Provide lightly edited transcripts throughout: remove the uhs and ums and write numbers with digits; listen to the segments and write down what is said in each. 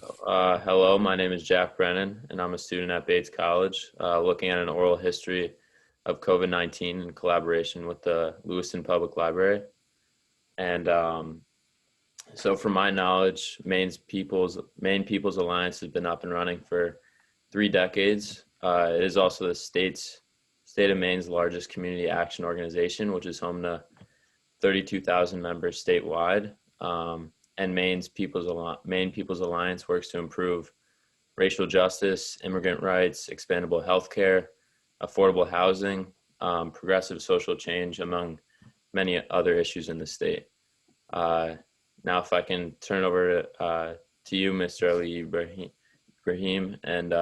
Hello, my name is Jack Brennan, and I'm a student at Bates College, looking at an oral history of COVID-19 in collaboration with the Lewiston Public Library. And so from my knowledge, Maine People's Alliance has been up and running for 3 decades. It is also the state of Maine's largest community action organization, which is home to 32,000 members statewide. And Maine People's Alliance works to improve racial justice, immigrant rights, expandable healthcare, affordable housing, progressive social change, among many other issues in the state. Now, if I can turn over to you, Mr. Ali Ibrahim, and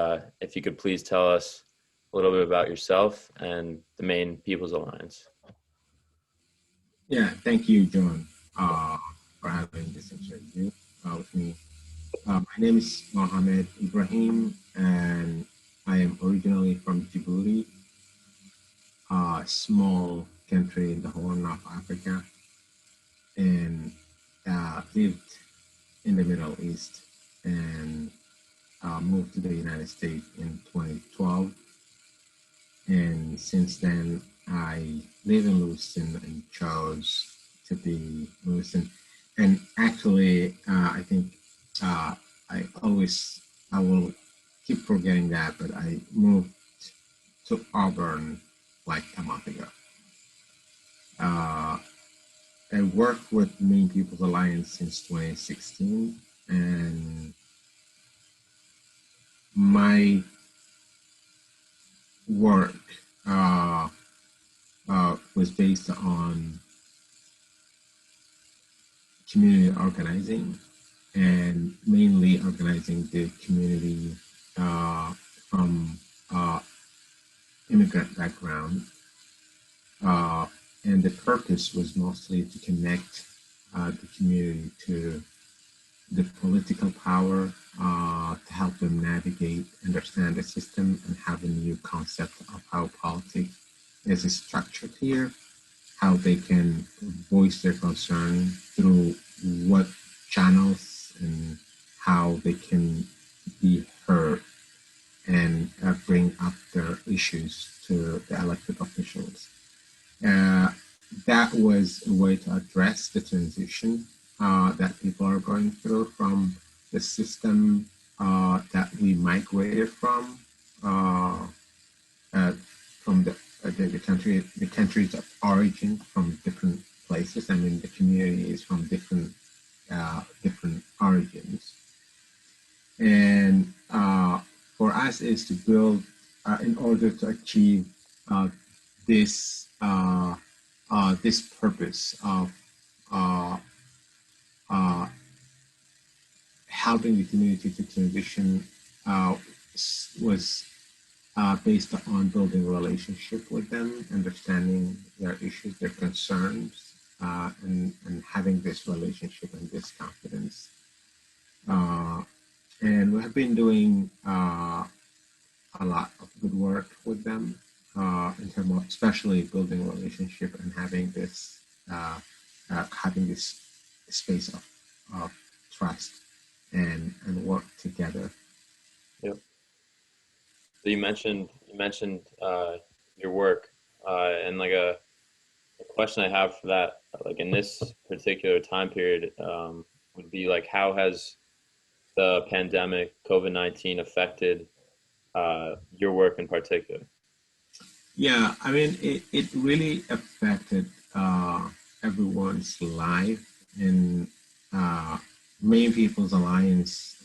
if you could please tell us a little bit about yourself and the Maine People's Alliance. Yeah, thank you, John, for having this interview with me. My name is Mohamed Ibrahim, and I am originally from Djibouti, a small country in the Horn of Africa, and lived in the Middle East and moved to the United States in 2012. And since then, I live in Lewiston and chose to be Lewiston. And actually, I think I will keep forgetting that, but I moved to Auburn like a month ago. I worked with Maine People's Alliance since 2016, and my work was based on community organizing, and mainly organizing the community from immigrant background. And the purpose was mostly to connect the community to the political power, to help them navigate, understand the system, and have a new concept of how politics is structured here, how they can voice their concern through what channels, and how they can be heard and bring up their issues to the elected officials. That was a way to address the transition that people are going through from the system that we migrated from the countries of origin, from different places. I mean, the community is from different origins, and for us is to build in order to achieve this purpose of helping the community to transition was based on building a relationship with them, understanding their issues, their concerns, and having this relationship and this confidence. And we have been doing a lot of good work with them in terms of especially building a relationship and having this space of trust and work together. Yep. So you mentioned your work, and like a question I have for that, like in this particular time period, would be like, how has the pandemic, COVID-19, affected your work in particular? Yeah, I mean, it really affected everyone's life. And Maine People's Alliance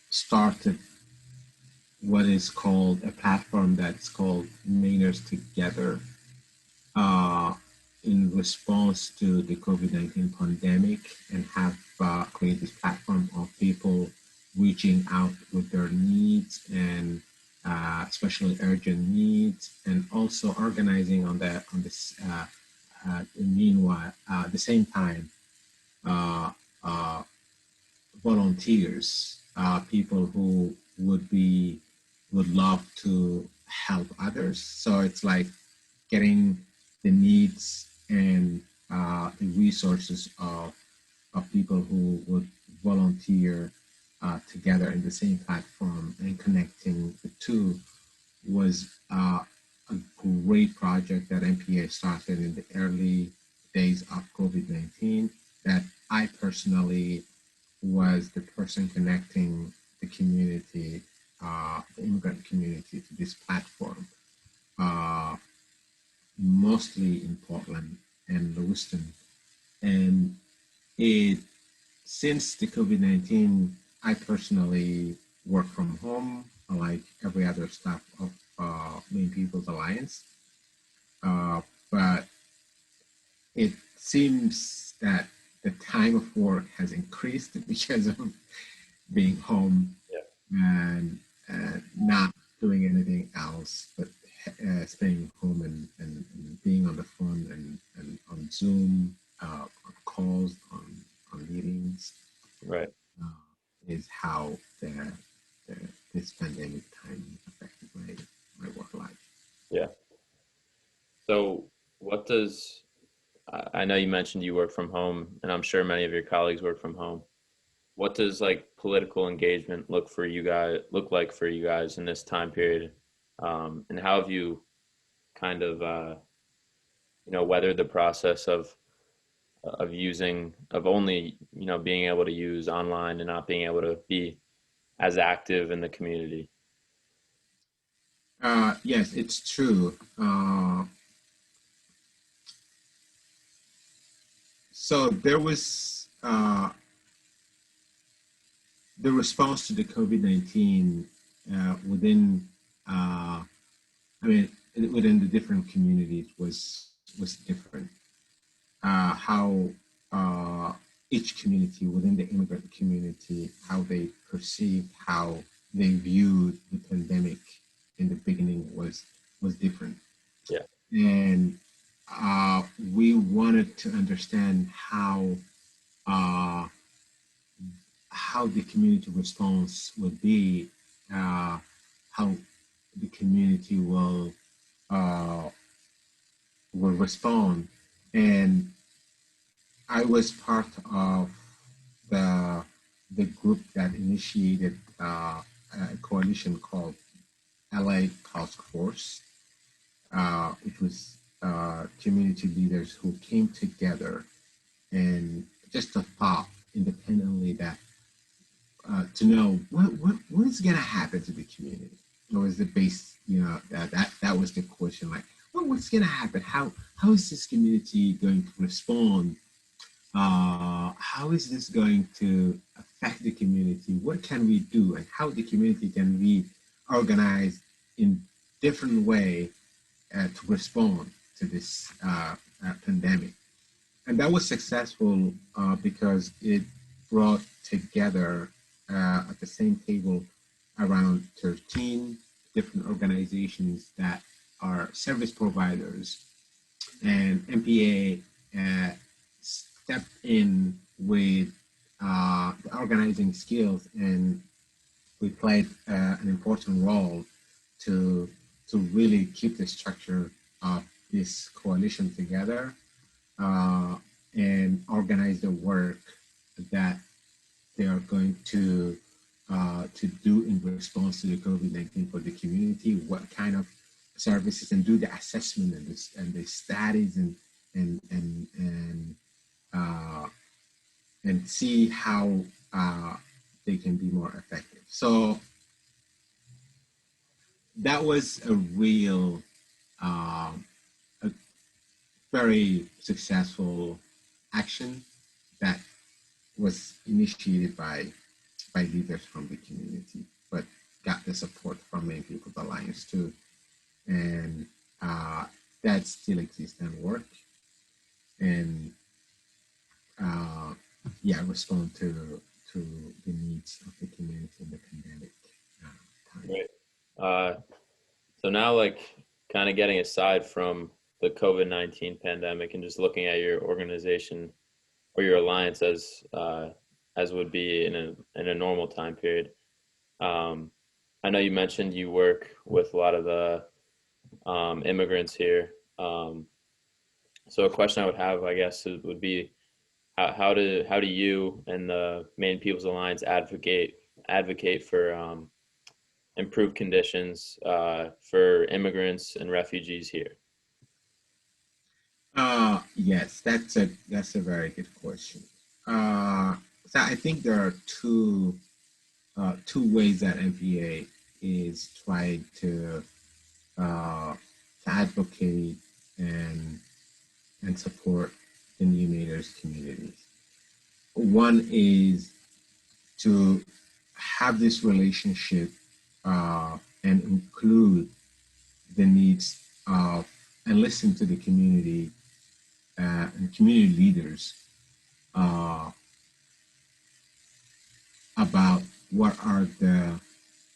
started what is called a platform that's called Mainers Together in response to the COVID-19 pandemic, and have created this platform of people reaching out with their needs, and especially urgent needs, and also organizing on this. Meanwhile, at the same time, volunteers, people who would love to help others. So it's like getting the needs and the resources of of people who would volunteer together in the same platform, and connecting the two was a great project that MPA started in the early days of COVID-19, that I personally was the person connecting the community, the immigrant community, to this platform, uh, mostly in Portland and Lewiston. And it since the COVID-19, I personally work from home, like every other staff of Maine People's Alliance. But it seems that the time of work has increased because of being home, Yeah. and not doing anything else but staying home and being on the phone and on Zoom, on calls, on meetings, Right. uh, is how the this pandemic time affected my work life. Yeah. So what does, I know you mentioned you work from home, and I'm sure many of your colleagues work from home. What does like political engagement look like for you guys in this time period? And how have you kind of weathered the process of only being able to use online and not being able to be as active in the community? Yes, it's true. So there was the response to the COVID-19 within, within the different communities was different. How each community within the immigrant community, how they perceived, how they viewed the pandemic in the beginning was different. Yeah. And we wanted to understand uh, how the community response would be, how the community uh, will respond. And I was part of the the group that initiated a coalition called LA Task Force, which was community leaders who came together and just to thought independently that to know what is going to happen to the community. It was the base, that was the question. Like, what's going to happen? How is this community going to respond? How is this going to affect the community? What can we do, and how the community can be organized in different way to respond to this pandemic? And that was successful because it brought together at the same table around 13 different organizations that are service providers, and MPA stepped in with the organizing skills, and we played an important role to really keep the structure of this coalition together, uh, and organize the work that they are going to do in response to the COVID-19 for the community. What kind of services, and do the assessment and the studies and and and uh, and see how they can be more effective. So that was a real, a very successful action that was initiated by leaders from the community, but got the support from Maine People's Alliance too, and that still exists and work, and respond to the needs of the community in the pandemic time. Right. So now, like, kind of getting aside from the COVID-19 pandemic and just looking at your organization or your alliance as would be in a normal time period. I know you mentioned you work with a lot of the immigrants here. So a question I would have, I guess, would be, how do you and the Maine People's Alliance advocate for improved conditions for immigrants and refugees here? Yes, that's a very good question. So I think there are two ways that MPA is trying to advocate and support the new natives communities. One is to have this relationship and include the needs of and listen to the community and community leaders uh, about what are the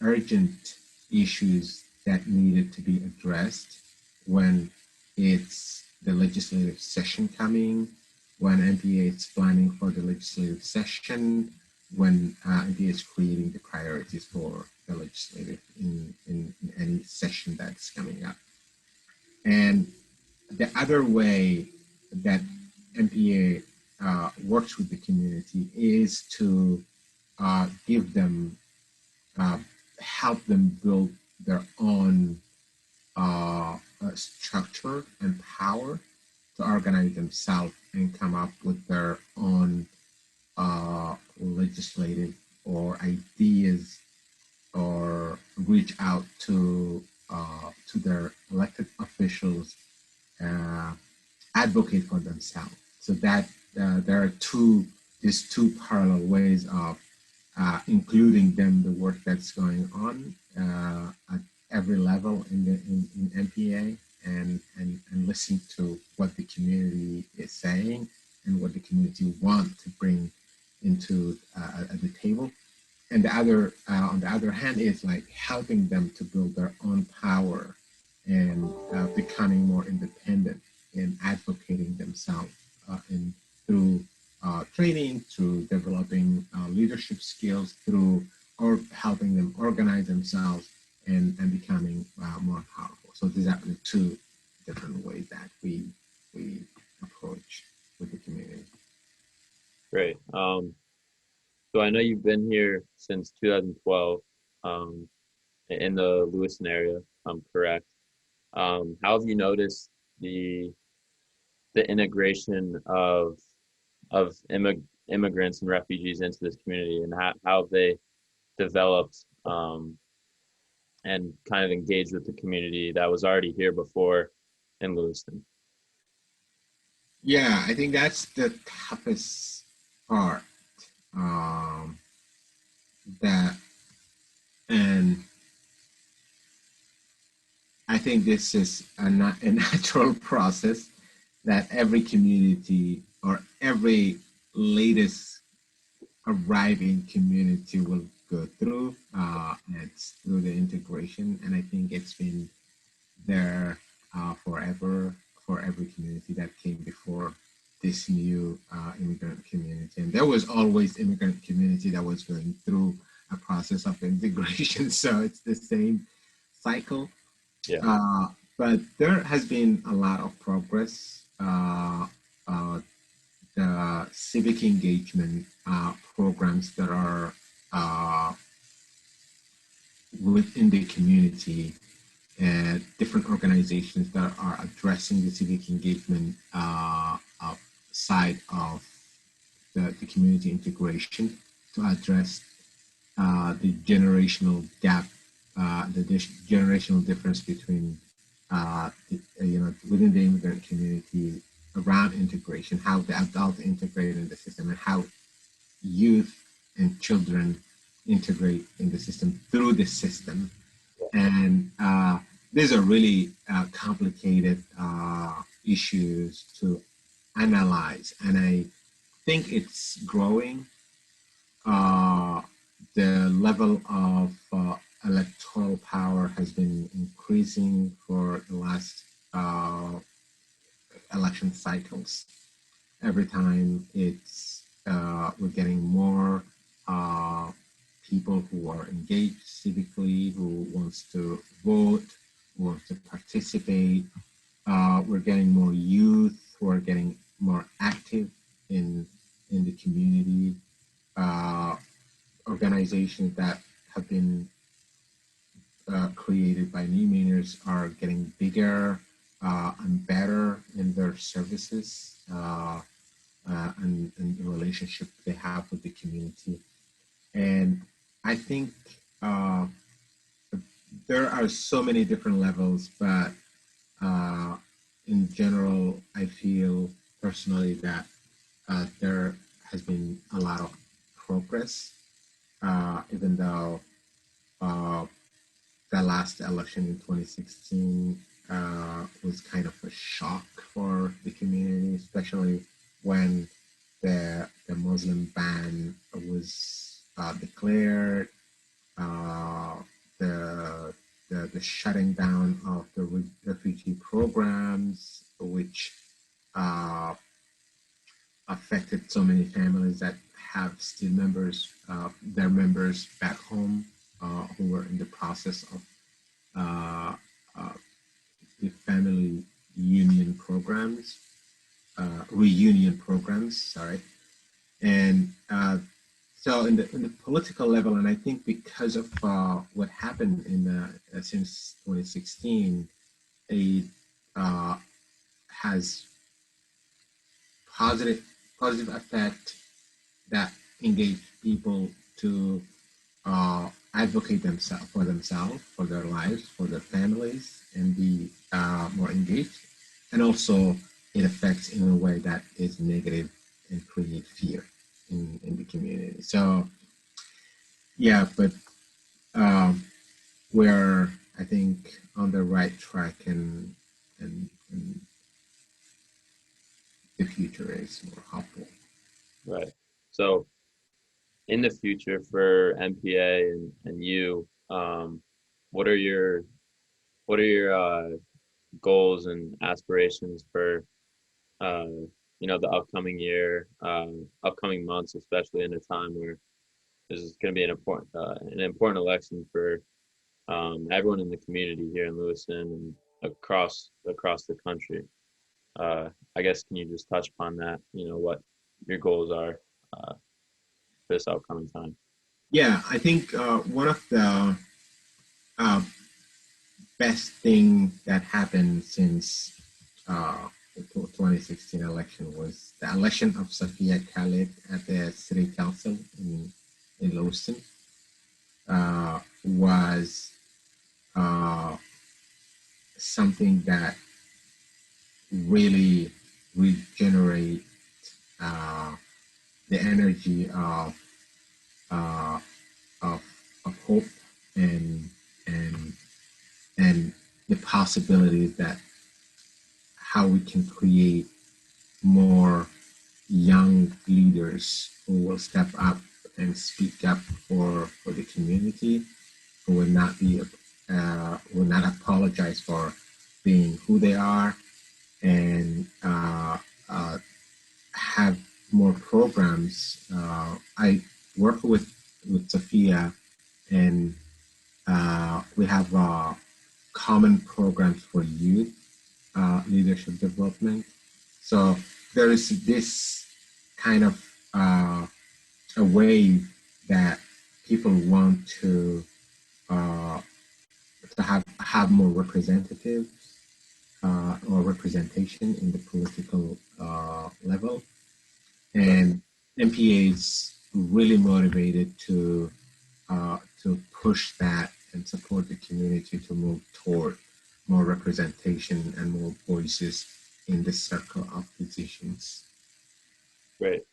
urgent issues that needed to be addressed when it's the legislative session coming, when MPA is planning for the legislative session, when MPA is creating the priorities for the legislative in any session that's coming up. And the other way that MPA works with the community is to give them, help them build their own structure and power to organize themselves and come up with their own legislative or ideas, or reach out to their elected officials, advocate for themselves. So that there are these two parallel ways of including them the work that's going on at every level in MPA, and listen to what the community is saying and what the community want to bring into at the table. And the other, on the other hand, is like helping them to build their own power and becoming more independent and advocating themselves in through training, through developing leadership skills, through or helping them organize themselves and becoming more powerful. So these are the two different ways that we approach with the community. Great. So I know you've been here since 2012 in the Lewiston area, if I'm correct. How have you noticed the integration of immigrants and refugees into this community, and how have they developed and kind of engaged with the community that was already here before in Lewiston? Yeah, I think that's the toughest part. Um, that and I think this is a natural process that every community or every latest arriving community will go through. It's through the integration, and I think it's been there forever for every community that came before this new immigrant community. And there was always immigrant community that was going through a process of integration, so it's the same cycle. Yeah. But there has been a lot of progress. The civic engagement programs that are within the community, and different organizations that are addressing the civic engagement side of the community integration to address the generational gap, generational difference between within the immigrant community around integration, how the adults integrate in the system, and how youth and children integrate in the system through the system. And these are really complicated issues to analyze, and I think it's growing. The level of electoral power has been increasing for the last election cycles. Every time we're getting more people who are engaged civically, who wants to vote, who wants to participate. We're getting more youth who are getting more active in the community. Organizations that have been created by new Mainers are getting bigger and better in their services and the relationship they have with the community. And I think there are so many different levels, but in general, I feel personally that there has been a lot of progress, even though the last election in 2016 was kind of a shock for the community, especially when the Muslim ban was declared, the shutting down of the refugee programs, which affected so many families that have still their members back home who were in the process of the family reunion programs, sorry. And so in the political level, and I think because of what happened since 2016, it has positive effect that engage people to advocate for themselves, for their lives, for their families, and be more engaged. And also, it affects in a way that is negative and create fear in the community. So, yeah, but we're, I think, on the right track, and the future is more hopeful. Right. So in the future for MPA and you, what are your goals and aspirations for the upcoming year, upcoming months, especially in a time where this is going to be an important election for everyone in the community here in Lewiston and across the country. I guess, can you just touch upon that? What your goals are this upcoming time? Yeah, I think one of the best thing that happened since the 2016 election was the election of Sophia Khalid at the City Council in Lewiston. Was something that really regenerate the energy uh, of hope and the possibilities that how we can create more young leaders who will step up and speak up for the community, who will not apologize for being who they are, and have more programs. I work with Sophia, and we have common programs for youth leadership development. So there is this kind of a way that people want to have more representatives or representation in the political level, and MPA is really motivated to push that and support the community to move toward more representation and more voices in the circle of positions. Great.